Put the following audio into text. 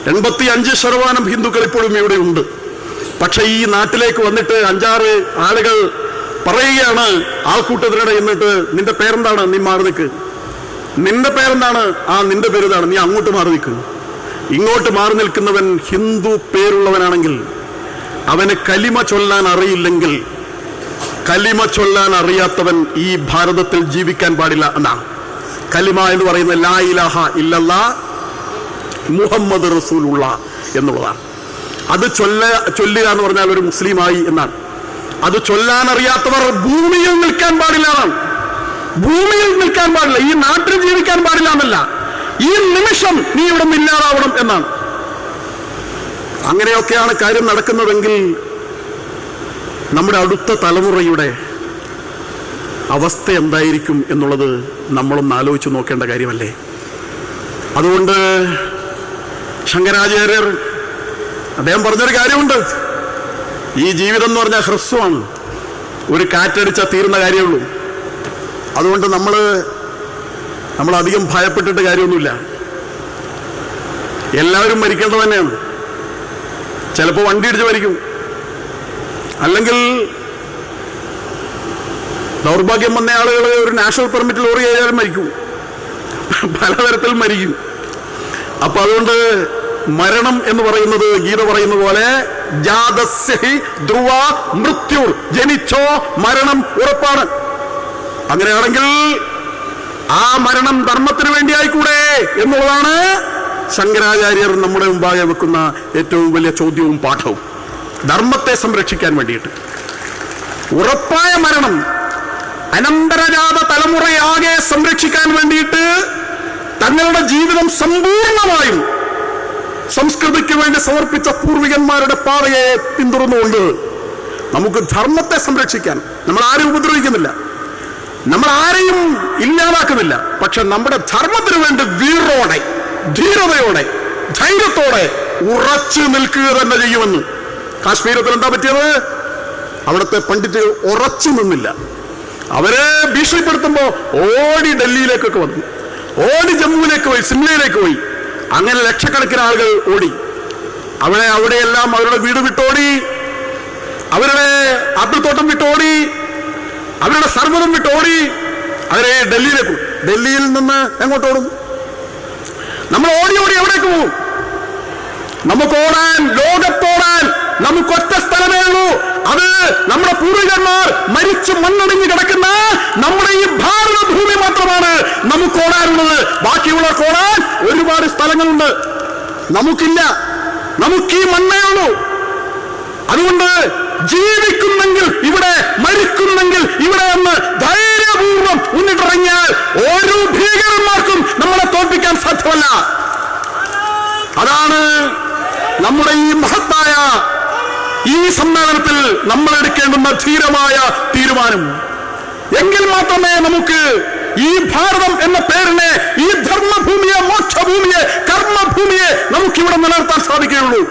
85% ഹിന്ദുക്കൾ ഇപ്പോഴും ഇവിടെ ഉണ്ട്. പക്ഷെ ഈ നാട്ടിലേക്ക് വന്നിട്ട് 5-6 ആളുകൾ പറയുകയാണ് ആൾക്കൂട്ടത്തിനിടെ എന്നിട്ട്, നിന്റെ പേരെന്താണ്? നീ മാറി നിൽക്ക്. നിന്റെ പേരെന്താണ്? നിന്റെ പേരിതാണ്, നീ അങ്ങോട്ട് മാറി നിൽക്ക്. ഇങ്ങോട്ട് മാറി നിൽക്കുന്നവൻ ഹിന്ദു പേരുള്ളവനാണെങ്കിൽ അവന് കലിമ ചൊല്ലാൻ അറിയില്ലെങ്കിൽ, കലിമ ചൊല്ലാൻ അറിയാത്തവൻ ഈ ഭാരതത്തിൽ ജീവിക്കാൻ പാടില്ല എന്നാണ്. കലിമ എന്ന് പറയുന്നത് ലാ ഇലാഹ ഇല്ലല്ലാ മുഹമ്മദ് റസൂലുള്ള എന്നുള്ളതാണ്. അത് ചൊല്ലുക എന്ന് പറഞ്ഞാൽ ഒരു മുസ്ലിമായി എന്നാണ്. അത് ചൊല്ലാൻ അറിയാത്തവർ ഭൂമിയിൽ നിൽക്കാൻ പാടില്ല എന്നാണ്. ഭൂമിയിൽ നിൽക്കാൻ പാടില്ല, ഈ നാട്ടിൽ ജീവിക്കാൻ പാടില്ല എന്നല്ല, ഈ നിമിഷം നീ ഇവിടെ ഇല്ലാതാവണം എന്നാണ്. അങ്ങനെയൊക്കെയാണ് കാര്യം നടക്കുന്നതെങ്കിൽ നമ്മുടെ അടുത്ത തലമുറയുടെ അവസ്ഥ എന്തായിരിക്കും എന്നുള്ളത് നമ്മളൊന്ന് ആലോചിച്ച് നോക്കേണ്ട കാര്യമല്ലേ. അതുകൊണ്ട് ശങ്കരാചാര്യർ അദ്ദേഹം പറഞ്ഞൊരു കാര്യമുണ്ട്, ഈ ജീവിതം എന്ന് പറഞ്ഞാൽ ഹ്രസ്വമാണ്, ഒരു കാറ്റടിച്ചാൽ തീരുന്ന കാര്യമുള്ളൂ. അതുകൊണ്ട് നമ്മൾ അധികം ഭയപ്പെട്ടിട്ട് കാര്യമൊന്നുമില്ല. എല്ലാവരും മരിക്കേണ്ടത് തന്നെയാണ്. ചിലപ്പോൾ വണ്ടി ഇടിച്ച് മരിക്കും, അല്ലെങ്കിൽ ദൗർഭാഗ്യം വന്ന ആളുകൾ ഒരു നാഷണൽ പെർമിറ്റ് ലോറി ആയാലും മരിക്കും, പലതരത്തിൽ മരിക്കും. അപ്പൊ അതുകൊണ്ട് മരണം എന്ന് പറയുന്നത് ഗീത പറയുന്ന പോലെ ജാതസ്യ ധ്രുവ മൃത്യു, ജനിച്ചോ മരണം ഉറപ്പാണ്. അങ്ങനെയാണെങ്കിൽ ആ മരണം ധർമ്മത്തിന് വേണ്ടിയായിക്കൂടെ എന്നുള്ളതാണ് ശങ്കരാചാര്യർ നമ്മുടെ മുമ്പാകെ വെക്കുന്ന ഏറ്റവും വലിയ ചോദ്യവും പാഠവും. ധർമ്മത്തെ സംരക്ഷിക്കാൻ വേണ്ടിയിട്ട് ഉറപ്പായ മരണം, അനന്തരജാത തലമുറയാകെ സംരക്ഷിക്കാൻ വേണ്ടിയിട്ട് തങ്ങളുടെ ജീവിതം സമ്പൂർണമായും സംസ്കൃതിക്ക് വേണ്ടി സമർപ്പിച്ച പൂർവികന്മാരുടെ പാതയെ പിന്തുടർന്നുകൊണ്ട് നമുക്ക് ധർമ്മത്തെ സംരക്ഷിക്കാൻ, നമ്മൾ ആരും ഉപദ്രവിക്കുന്നില്ല, നമ്മൾ ആരെയും ഇല്ലാതാക്കുന്നില്ല, പക്ഷെ നമ്മുടെ ധർമ്മത്തിന് വേണ്ടി വീറോടെ, ധീരതയോടെ, ധൈര്യത്തോടെ ഉറച്ചു നിൽക്കുക തന്നെ ചെയ്യുമെന്ന്. കാശ്മീരത്തിൽ എന്താ പറ്റിയത്? അവിടുത്തെ പണ്ഡിറ്റുകൾ ഉറച്ചു നിന്നില്ല. അവരെ ഭീഷണിപ്പെടുത്തുമ്പോ ഓടി ഡൽഹിയിലേക്കൊക്കെ വന്നു, ഓടി ജമ്മുവിലേക്ക് പോയി, സിംലയിലേക്ക് പോയി. അങ്ങനെ ലക്ഷക്കണക്കിന് ആളുകൾ ഓടി. അവിടെയെല്ലാം അവരുടെ വീട് വിട്ടോടി, അവരുടെ ആപ്പിൾത്തോട്ടം വിട്ടോടി, അവരുടെ സർവ്വതം വിട്ടോടി. അവരെ ഡൽഹിയിലേക്ക്, ഡൽഹിയിൽ നിന്ന് എങ്ങോട്ടോടും? നമ്മൾ ഓടി ഓടി എവിടേക്ക് പോകും? നമുക്ക് ഓടാൻ, ലോകത്തോടാൻ നമുക്കൊറ്റ സ്ഥലമേ ഉള്ളൂ. അത് നമ്മുടെ പൂർവികന്മാർ മരിച്ചു മണ്ണടിഞ്ഞു കിടക്കുന്ന നമ്മുടെ ഈ ഭാരതഭൂമി മാത്രമാണ് നമുക്ക് ഓടാനുള്ളത്. ബാക്കിയുള്ളവർക്ക് ഓടാൻ ഒരുപാട് സ്ഥലങ്ങളുണ്ട്, നമുക്കില്ല. നമുക്ക് ഈ മണ്ണേ ഉള്ളൂ. അതുകൊണ്ട് ജീവിക്കുന്നെങ്കിൽ ഇവിടെ, മരിക്കുന്നെങ്കിൽ ഇവിടെ എന്ന് ധൈര്യപൂർവ്വം മുന്നിട്ടിറങ്ങിയാൽ ഒരു ഭീകരന്മാർക്കും നമ്മളെ തോൽപ്പിക്കാൻ സാധ്യമല്ല. അതാണ് നമ്മുടെ ഈ മഹത്തായ ഈ സമ്മേളനത്തിൽ നമ്മൾ എടുക്കേണ്ടുന്ന ധീരമായ തീരുമാനം. എങ്കിൽ മാത്രമേ നമുക്ക് ഈ ഭാരതം എന്ന പേരിനെ, ഈ ധർമ്മഭൂമിയെ, മോക്ഷഭൂമിയെ, കർമ്മഭൂമിയെ നമുക്കിവിടെ നിലനിർത്താൻ സാധിക്കുകയുള്ളൂ.